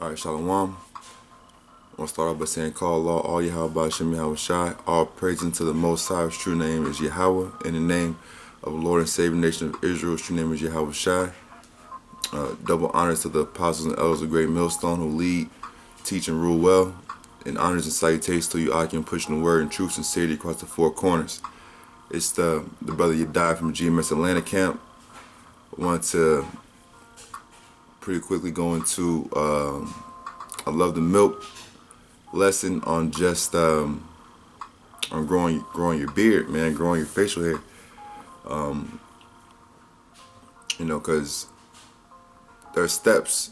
All right, Shalom. I want to start off by saying, call Allah, all Yahweh, Hashem, Yahweh Shai. All praise unto the Most High. His true name is Yahweh. In the name of the Lord and Savior nation of Israel, his true name is Yahweh Shai. Double honors to the apostles and elders of Great Millstone who lead, teach, and rule well. And honors and salutations to you, Akim, pushing the word and truth and sincerity across the four corners. It's the brother Edified from GMS Atlanta camp. I want to pretty quickly go into I love the milk lesson on just on growing your beard, man, growing your facial hair. Because there's steps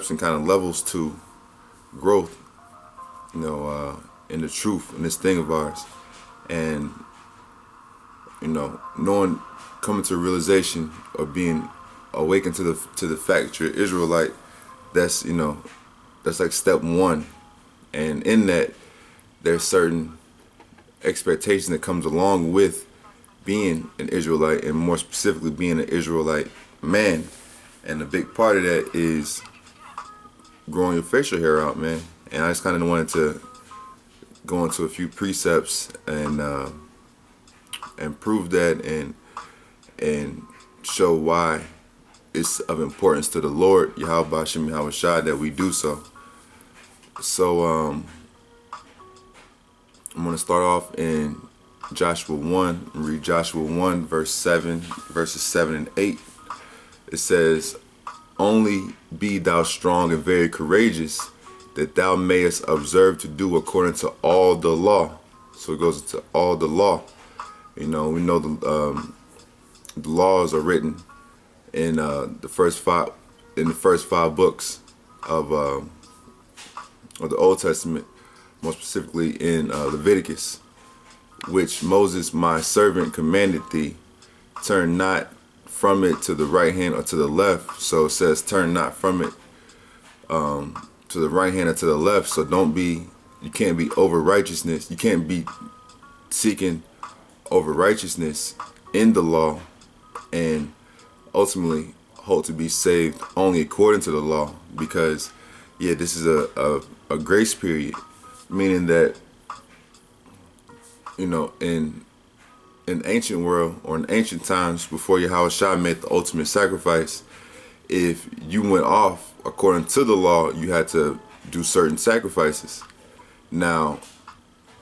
and kind of levels to growth, in the truth in this thing of ours, and knowing, coming to a realization of being awakened to the fact that you're an Israelite. That's like step one, and in that there's certain expectation that comes along with being an Israelite, and more specifically being an Israelite man. And a big part of that is growing your facial hair out, man. And I just kind of wanted to go into a few precepts and prove that and show why it's of importance to the Lord, Yahweh Hashem Yahweh Shai, that we do so. So I'm going to start off in Joshua 1, and read Joshua 1, verses 7 and 8. It says, "Only be thou strong and very courageous, that thou mayest observe to do according to all the law." So it goes into all the law. We know the laws are written in the first five books of the Old Testament, more specifically in Leviticus, which Moses my servant commanded thee, turn not from it to the right hand or to the left. So it says turn not from it to the right hand or to the left. So you can't be over righteousness. You can't be seeking over righteousness in the law and ultimately hope to be saved only according to the law. Because this is a grace period, meaning that in ancient world, or in ancient times before Yahweh Shai made the ultimate sacrifice, if you went off according to the law, you had to do certain sacrifices. Now,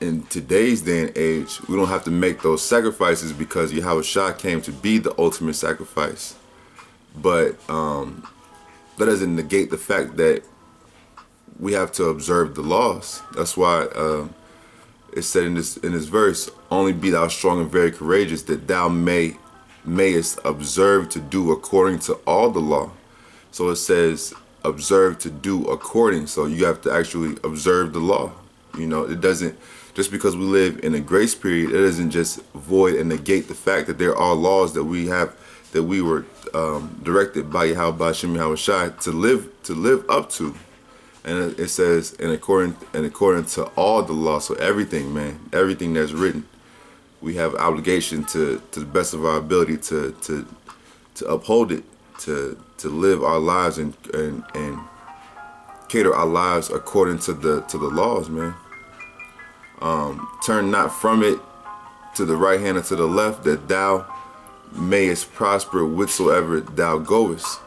in today's day and age, we don't have to make those sacrifices because Yahweh Shai came to be the ultimate sacrifice. But that doesn't negate the fact that we have to observe the laws. That's why it said in this verse, "Only be thou strong and very courageous, that thou mayest observe to do according to all the law." So it says observe to do according. So you have to actually observe the law. It doesn't, just because we live in a grace period, it doesn't just void and negate the fact that there are laws that we have, that we were directed by Yahweh Hashem Yahweh Shai to live up to. And it says, and according to all the law. So everything, man, everything that's written, we have obligation to the best of our ability to uphold it, to live our lives and cater our lives according to the laws, man. Turn not from it to the right hand or to the left, that thou mayest prosper whithersoever thou goest.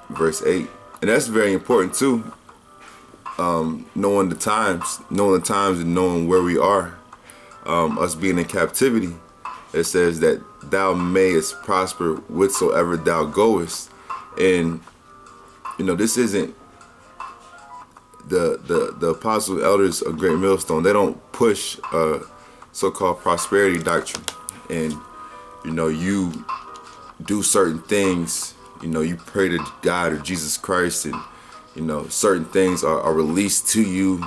Verse 8. And that's very important too. Knowing the times and knowing where we are, us being in captivity. It says that thou mayest prosper whithersoever thou goest. And this isn't the apostle elders of Great Millstone. They don't push so-called prosperity doctrine. And you do certain things. You pray to God or Jesus Christ, and certain things are released to you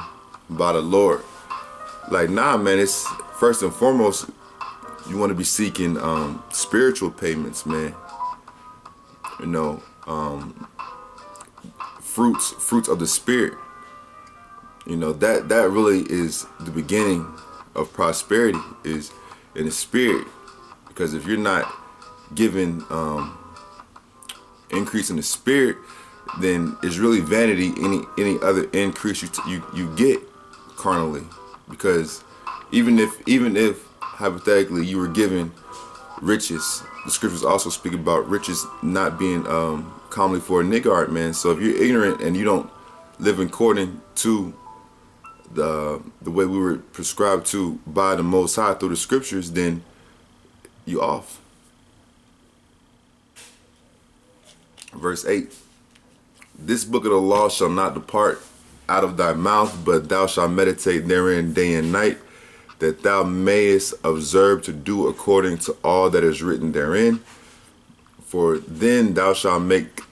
by the Lord. Like, nah, man, it's first and foremost, you want to be seeking spiritual payments, man. Fruits of the Spirit. That really is the beginning of prosperity, is in the Spirit. Because if you're not given increase in the Spirit, then it's really vanity. Any other increase you get carnally, because even if hypothetically you were given riches, the scriptures also speak about riches not being commonly for a niggard, man. So if you're ignorant and you don't live according to the way we were prescribed to by the Most High through the scriptures, then you off. Verse 8. This book of the law shall not depart out of thy mouth, but thou shalt meditate therein day and night, that thou mayest observe to do according to all that is written therein. For then thou shalt make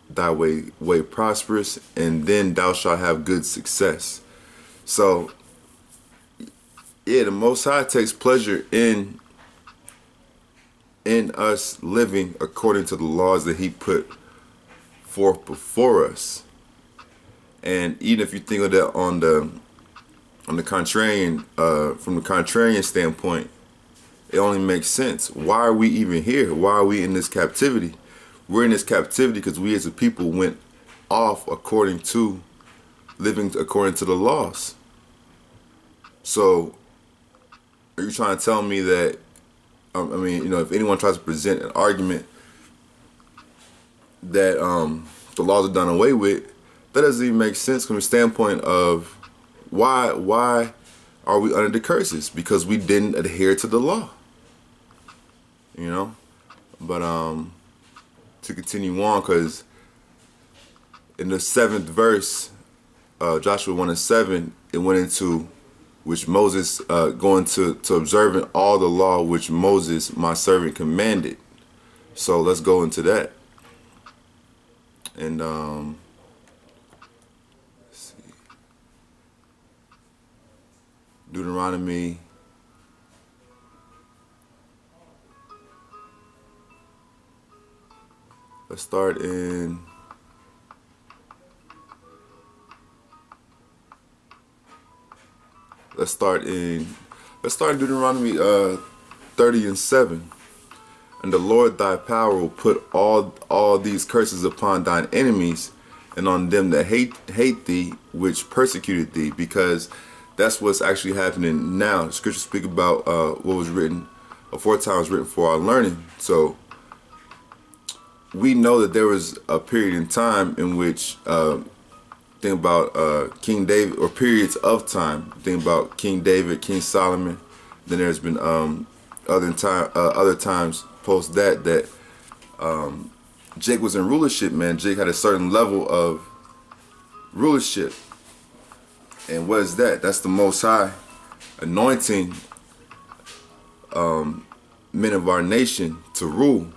thy way prosperous, and then thou shalt have good success. So, yeah, the Most High takes pleasure in us living according to the laws that He put forth before us. And even if you think of that on the contrarian, from the contrarian standpoint, it only makes sense. Why are we even here? Why are we in this captivity? We're in this captivity because we as a people went off living according to the laws. So, are you trying to tell me that, if anyone tries to present an argument that the laws are done away with, that doesn't even make sense from the standpoint of why are we under the curses? Because we didn't adhere to the law. But to continue on, because in the 7th verse, Joshua 1:7, it went into which Moses going to observing all the law which Moses my servant commanded. So let's go into that. And let's see. Deuteronomy. Let's start in Deuteronomy 30:7. And the Lord thy power will put all these curses upon thine enemies and on them that hate thee, which persecuted thee, because that's what's actually happening now. The scriptures speak about what was written aforetime was written for our learning. So we know that there was a period in time in which think about King David, or periods of time. Think about King David, King Solomon. Then there's been other times post that Jake was in rulership, man. Jake had a certain level of rulership. And what is that? That's the Most High anointing men of our nation to rule.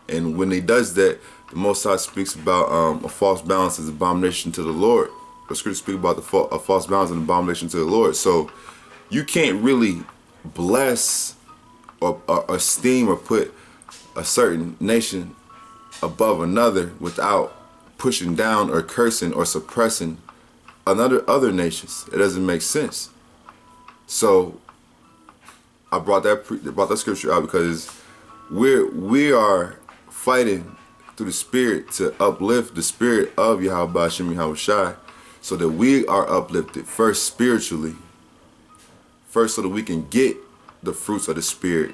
And when He does that, the Most High speaks about a false balance is abomination to the Lord. The scriptures speak about a false balance and abomination to the Lord. So you can't really bless or esteem or put a certain nation above another without pushing down or cursing or suppressing other nations. It doesn't make sense. So I brought that scripture out because we are fighting through the Spirit to uplift the spirit of Yahweh Hashem Yahushai, so that we are uplifted first spiritually, first so that we can get the fruits of the Spirit,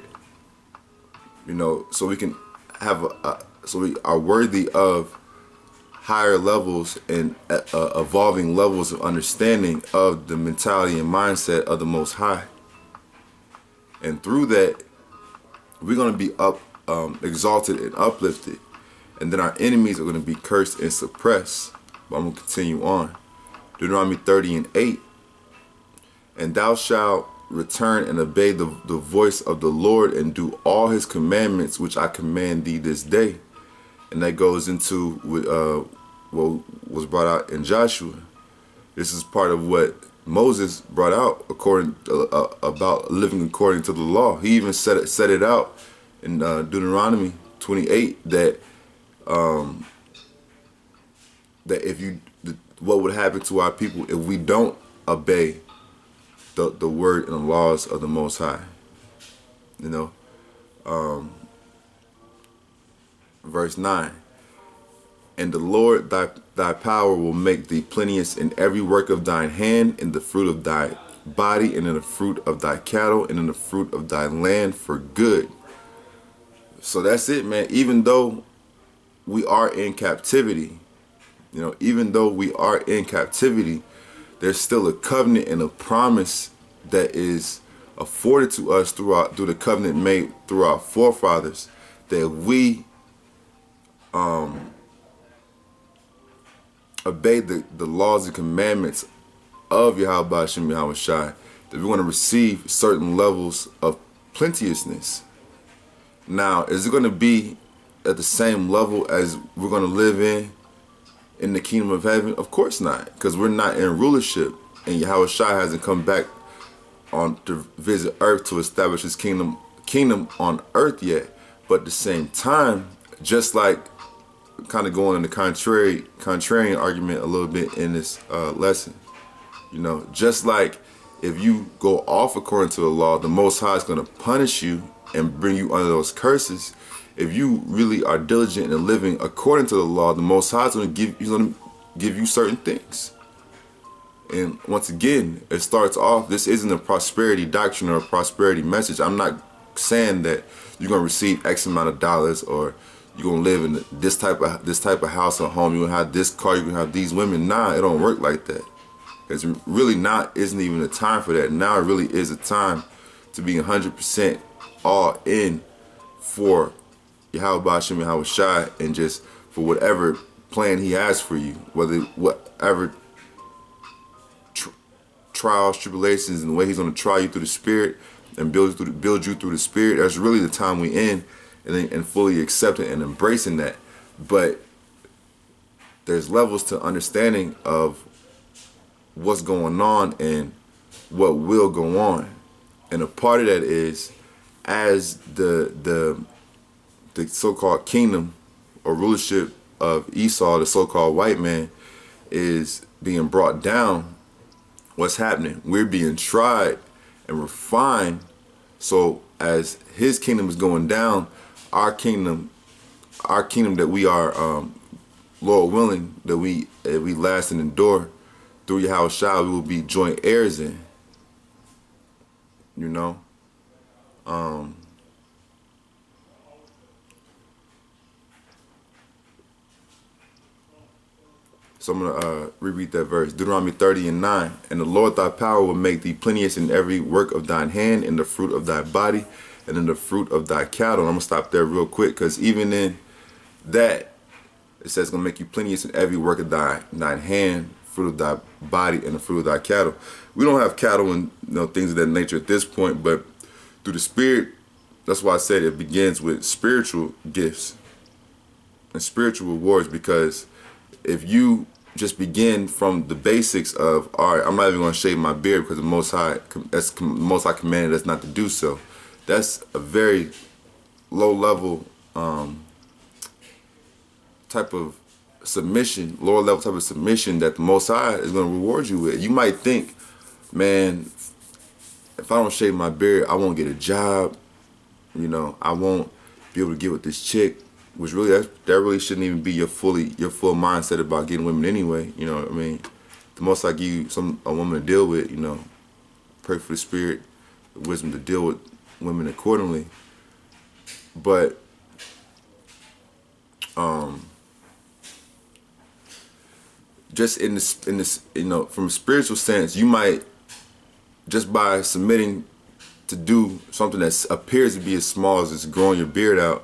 so we can have so we are worthy of higher levels and evolving levels of understanding of the mentality and mindset of the Most High. And through that, we're going to be exalted and uplifted, and then our enemies are going to be cursed and suppressed. But I'm going to continue on. Deuteronomy 30:8. And thou shalt return and obey the voice of the Lord and do all His commandments which I command thee this day. And that goes into what was brought out in Joshua. This is part of what Moses brought out about living according to the law. He even set it out in Deuteronomy 28 that what would happen to our people if we don't obey the word and the laws of the Most High. Verse 9. And the Lord thy power will make thee plenteous in every work of thine hand, in the fruit of thy body, and in the fruit of thy cattle, and in the fruit of thy land for good. So that's it, man. Even though we are in captivity, even though we are in captivity, there's still a covenant and a promise that is afforded to us through the covenant made through our forefathers, that if we obey the laws and commandments of Yahweh Hashem Yahweh Shai, that we're going to receive certain levels of plenteousness. Now, is it going to be at the same level as we're going to live in the kingdom of heaven? Of course not, because we're not in rulership, and Yahweh Shai hasn't come back on to visit earth to establish his kingdom on earth yet. But at the same time, just like kind of going in the contrarian argument a little bit in this lesson, just like if you go off according to the law, the Most High is going to punish you and bring you under those curses. If you really are diligent in living according to the law, the Most High is going to give you certain things. And once again, it starts off, this isn't a prosperity doctrine or a prosperity message. I'm not saying that you're going to receive X amount of dollars, or you're going to live in this type of house or home, you're going to have this car, you're going to have these women. Nah, it don't work like that. It's really isn't even a time for that. Now it really is a time to be 100% all in for Yahweh Hashem Yahweh Shai, and just for whatever plan he has for you, whatever trials, tribulations, and the way he's going to try you through the Spirit and build you through the Spirit. That's really the time we in, and fully accepting and embracing that. But there's levels to understanding of what's going on and what will go on, and a part of that is, as the so-called kingdom or rulership of Esau, the so-called white man, is being brought down, what's happening? We're being tried and refined. So as his kingdom is going down, our kingdom that we are, Lord willing, that we last and endure through Yahweh Shai, we will be joint heirs in. So I'm going to reread that verse. Deuteronomy 30:9. And the Lord thy power will make thee plenteous in every work of thine hand, in the fruit of thy body, and in the fruit of thy cattle. And I'm going to stop there real quick, because even in that, it says it's going to make you plenteous in every work of thine hand, fruit of thy body, and the fruit of thy cattle. We don't have cattle and things of that nature at this point, but through the Spirit, that's why I said it begins with spiritual gifts and spiritual rewards. Because if you just begin from the basics of, all right, I'm not even going to shave my beard because the Most High commanded us not to do so. That's a very low level type of submission, lower level type of submission that the Most High is going to reward you with. You might think, man, if I don't shave my beard, I won't get a job. I won't be able to get with this chick. Which really, that really shouldn't even be your full mindset about getting women anyway. You know what I mean? The Most I give you a woman to deal with, pray for the Spirit, the wisdom to deal with women accordingly. But just in this, from a spiritual sense, you might, just by submitting to do something that appears to be as small as just growing your beard out,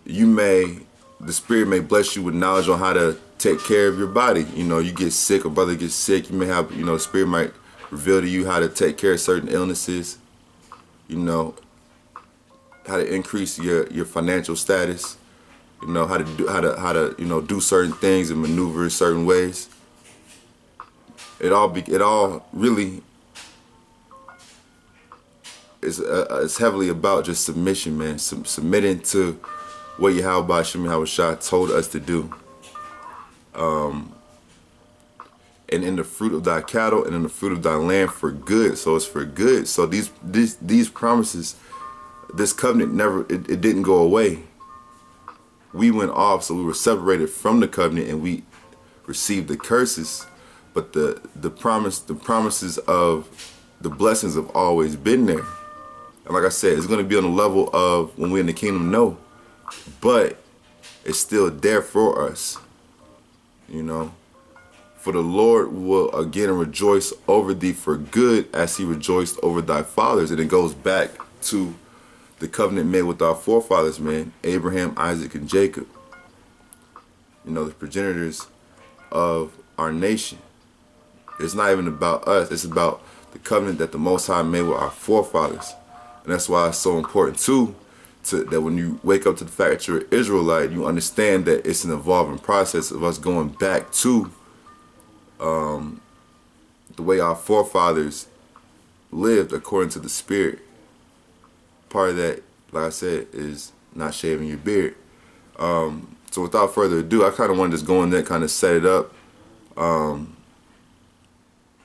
the Spirit may bless you with knowledge on how to take care of your body. You get sick, or brother gets sick, you may have, the Spirit might reveal to you how to take care of certain illnesses, how to increase your financial status, how to do certain things and maneuver in certain ways. It all really is heavily about just submission, man. Submitting to what Yahweh Hashem Yahweh Shai told us to do. And in the fruit of thy cattle, and in the fruit of thy land for good. So it's for good. So these promises, this covenant it didn't go away. we went off, so we were separated from the covenant and we received the curses. But the promises of the blessings have always been there. And like I said, it's going to be on the level of when we're in the kingdom, no. But it's still there for us, you know. For the Lord will again rejoice over thee for good as he rejoiced over thy fathers. And it goes back to the covenant made with our forefathers, man. Abraham, Isaac, and Jacob. You know, the progenitors of our nation. It's not even about us. It's about the covenant that the Most High made with our forefathers. And that's why it's so important, too, that when you wake up to the fact that you're an Israelite, you understand that it's an evolving process of us going back to the way our forefathers lived according to the Spirit. Part of that, like I said, is not shaving your beard. So without further ado, I kind of want to just go in there, kind of set it up, and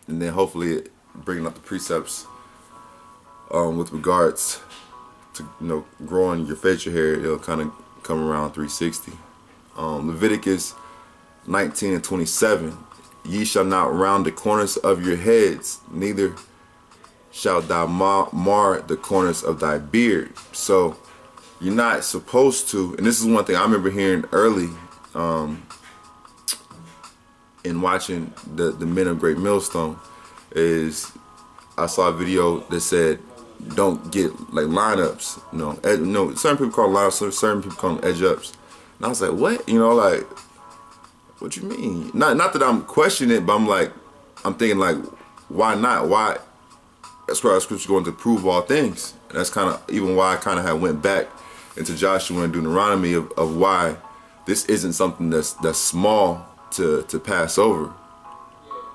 then hopefully bringing up the precepts with regards to, you know, growing your facial hair. It'll kind of come around 360. Leviticus 19 and 27. Ye shall not round the corners of your heads, neither shalt thou mar the corners of thy beard. So you're not supposed to, and this is one thing I remember hearing early in watching the Men of Great Millstone, is I saw a video that said don't get like lineups. Certain people call lineups, certain people call them edge ups. And I was like, what? You know, like, what you mean? Not that I'm questioning it, but I'm thinking like, why not? Why? That's where our scripture going to prove all things. And that's kind of even why I kind of had went back into Joshua and Deuteronomy of why this isn't something that's small to pass over.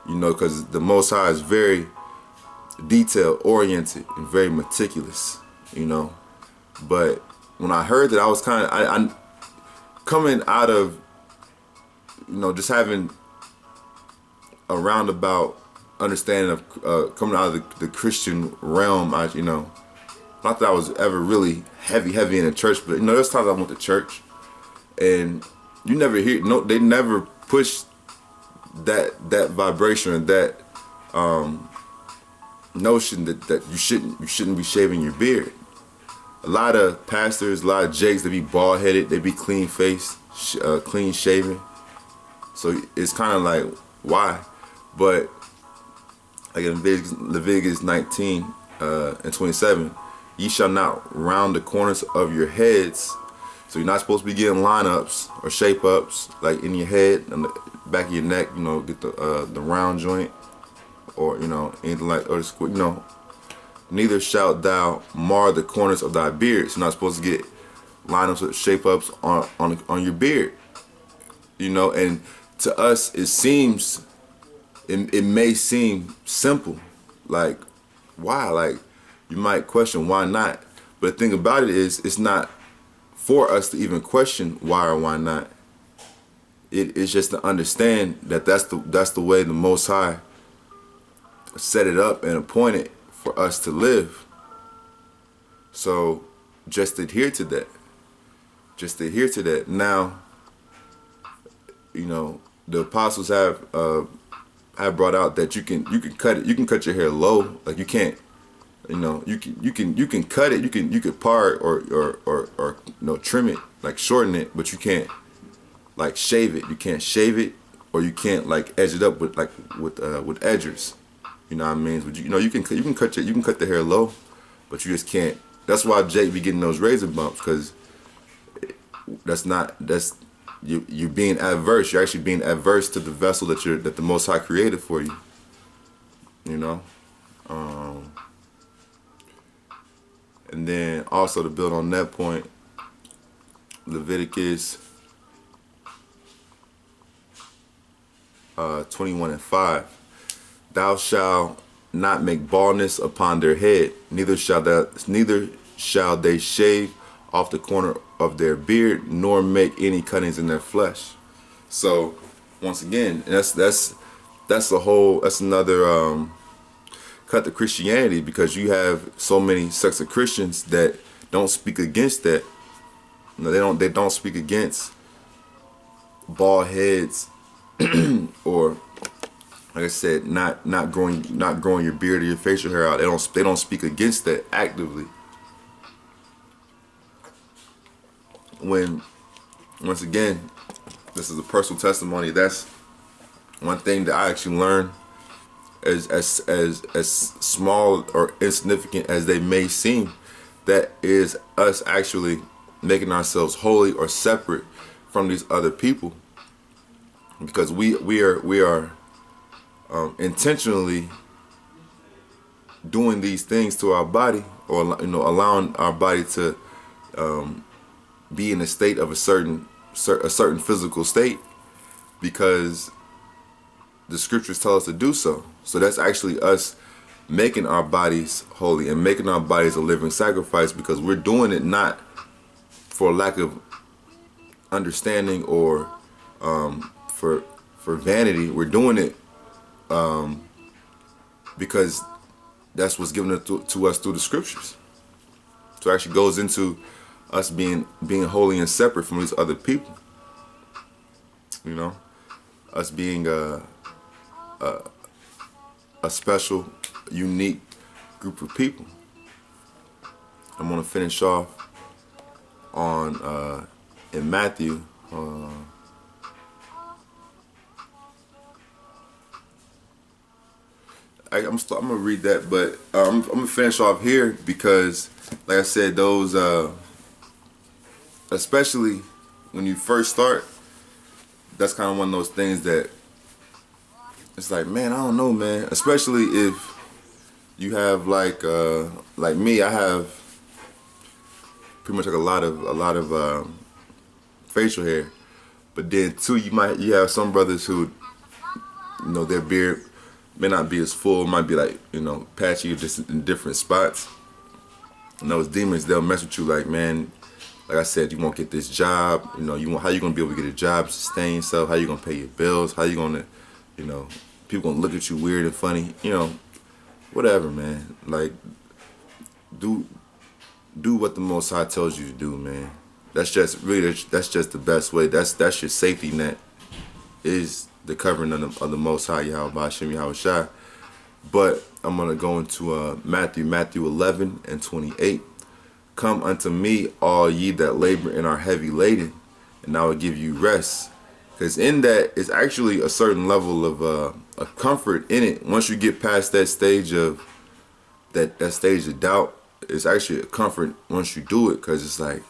You know, because the Most High is very detail oriented and very meticulous, you know. But when I heard that, I was kind of I coming out of, you know, just having a roundabout understanding of coming out of the Christian realm. You know, not that I was ever really heavy in the church, but you know, there's times I went to church and you never hear, no, they never push that vibration or that notion that you shouldn't be shaving your beard. A lot of pastors, a lot of jakes, they be bald headed, they be clean faced, clean shaven. So it's kind of like, why? But like in Leviticus 19 and 27, ye shall not round the corners of your heads. So you're not supposed to be getting lineups or shape ups like in your head and the back of your neck. You know, get the round joint or, you know, anything like, or you know. Neither shalt thou mar the corners of thy beard. So you're not supposed to get lineups or shape ups on your beard. You know, and to us it may seem simple, like, why? Like, you might question why not, but the thing about it is, it's not for us to even question why or why not. It's just to understand that that's the way the Most High set it up and appointed for us to live. So just adhere to that. Just adhere to that. Now, you know, the apostles have brought out that you can cut it. You can cut your hair low. Like, you can't, you know, you can cut it. You could part or you know, trim it, like shorten it, but you can't like shave it. You can't shave it, or you can't like edge it up with edgers. You know what I mean? But you know, you can cut the hair low, but you just can't. That's why Jake be getting those razor bumps, because you're being adverse. You're actually being adverse to the vessel that the Most High created for you. You know, and then also to build on that point, Leviticus 21 and 5. Thou shalt not make baldness upon their head, neither shall they shave off the corner of their beard, nor make any cuttings in their flesh. So once again, that's another cut to Christianity, because you have so many sects of Christians that don't speak against that, They don't speak against bald heads or, like I said, not growing your beard or your facial hair out. They don't speak against that actively. When, once again, this is a personal testimony. That's one thing that I actually learned. As small or insignificant as they may seem, that is us actually making ourselves holy or separate from these other people, because we are intentionally doing these things to our body, or allowing our body to be in a state of a certain physical state, because the scriptures tell us to do so. So that's actually us making our bodies holy and making our bodies a living sacrifice, because we're doing it not for lack of understanding or for vanity. We're doing it because that's what's given to us through the scriptures. So it actually goes into us being holy and separate from these other people. Us being a special, unique group of people. I'm gonna finish off on in Matthew. I'm gonna read that, but I'm gonna finish off here because, like I said, those especially when you first start, that's kind of one of those things that it's like, man, I don't know, man. Especially if you have like me, I have pretty much like a lot of facial hair, but then too, you have some brothers who, their beard may not be as full, might be like, patchy or just in different spots. And those demons, they'll mess with you like, man, like I said, you won't get this job. How you gonna be able to get a job, sustain yourself? How you gonna pay your bills? How you gonna, people gonna look at you weird and funny? Whatever, man. Like, do what the Most High tells you to do, man. That's just the best way. That's your safety net, is the covering of the Most High, Yahweh Hashem Yahweh Shai. But I'm gonna go into Matthew 11:28. Come unto me, all ye that labor and are heavy laden, and I will give you rest. Because in that is actually a certain level of a comfort in it. Once you get past that stage of that stage of doubt, it's actually a comfort once you do it, because it's like,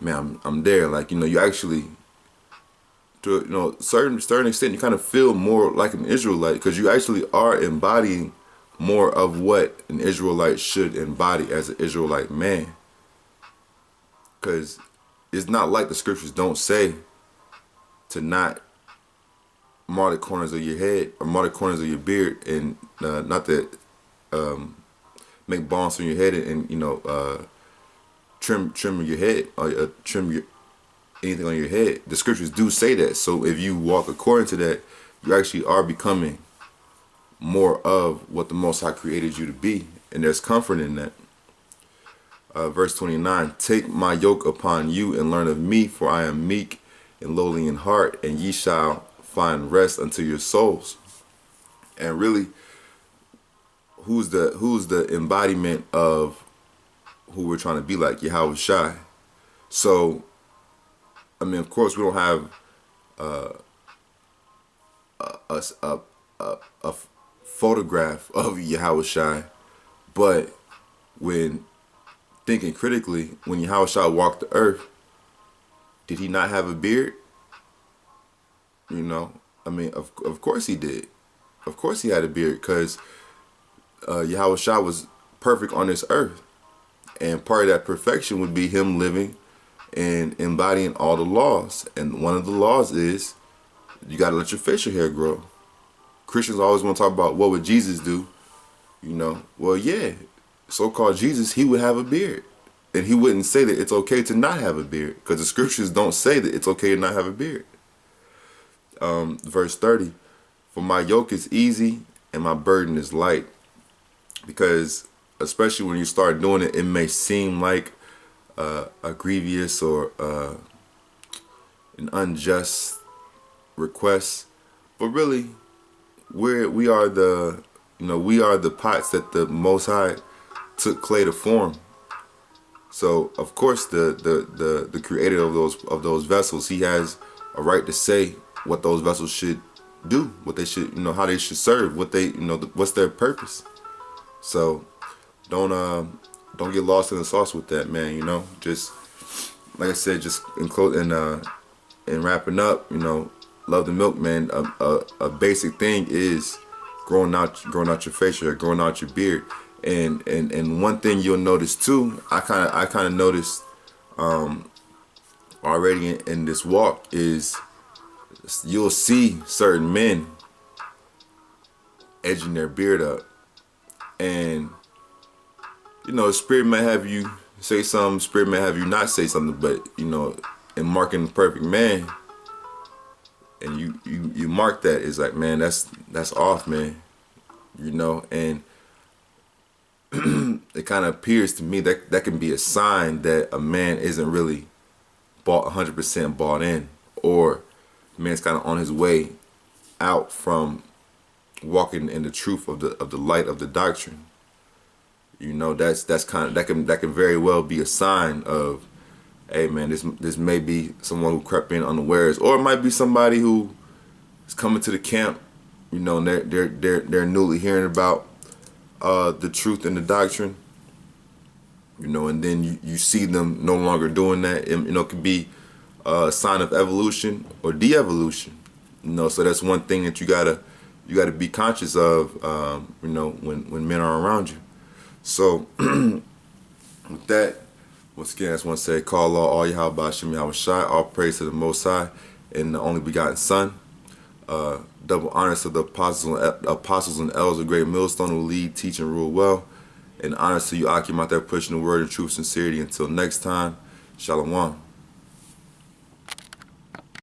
man, I'm there. Like, you actually, to certain extent, you kind of feel more like an Israelite, because you actually are embodying more of what an Israelite should embody as an Israelite man. Because it's not like the scriptures don't say to not mar the corners of your head or mar the corners of your beard, and not to make bonds on your head and trim your head or anything on your head. The scriptures do say that. So if you walk according to that, you actually are becoming more of what the Most High created you to be, and there's comfort in that. Verse 29, take my yoke upon you and learn of me, for I am meek and lowly in heart, and ye shall find rest unto your souls. And really, who's the embodiment of who we're trying to be like? Yahweh Shai. So, I mean, of course, we don't have a photograph of Yahweh Shai, but when thinking critically, when Yahweh Shai walked the earth, did he not have a beard? I mean, of course he did. Of course he had a beard, because Yahweh Shai was perfect on this earth. And part of that perfection would be him living and embodying all the laws. And one of the laws is you got to let your facial hair grow. Christians always want to talk about what would Jesus do. Well, yeah, so-called Jesus, he would have a beard. And he wouldn't say that it's okay to not have a beard, because the scriptures don't say that it's okay to not have a beard. Verse 30, for my yoke is easy and my burden is light. Because especially when you start doing it, it may seem like a grievous or an unjust request, but really we are the we are the pots that the Most High took clay to form. So of course the creator of those vessels, he has a right to say what those vessels should do, what they should how they should serve, what they what's their purpose. So don't get lost in the sauce with that, man. Just like I said, just in wrapping up, love the milk, man. A basic thing is growing out your facial hair, growing out your beard. And one thing you'll notice too, I kind of noticed already in this walk, is you'll see certain men edging their beard up, and the spirit may have you say something, spirit may have you not say something, but in marking the perfect man, and you mark that, it's like, man, that's off, man. And it kind of appears to me that can be a sign that a man isn't really 100% bought in, or the man's kind of on his way out from walking in the truth of the light of the doctrine. That can very well be a sign of, hey man, this may be someone who crept in unawares, or it might be somebody who is coming to the camp, and they're newly hearing about the truth and the doctrine, and then you see them no longer doing that. It could be a sign of evolution or de-evolution. So that's one thing that you gotta be conscious of, when men are around you. So with that, once again, I just want to say, call all Yahweh Ba'Shem Yahweh Shai, all praise to the Most High and the only begotten Son. Double honors to the apostles and elders of Great Millstone who lead, teach, and rule well. And honors to you, Akim, out there pushing the word of truth, sincerity. Until next time, Shalom.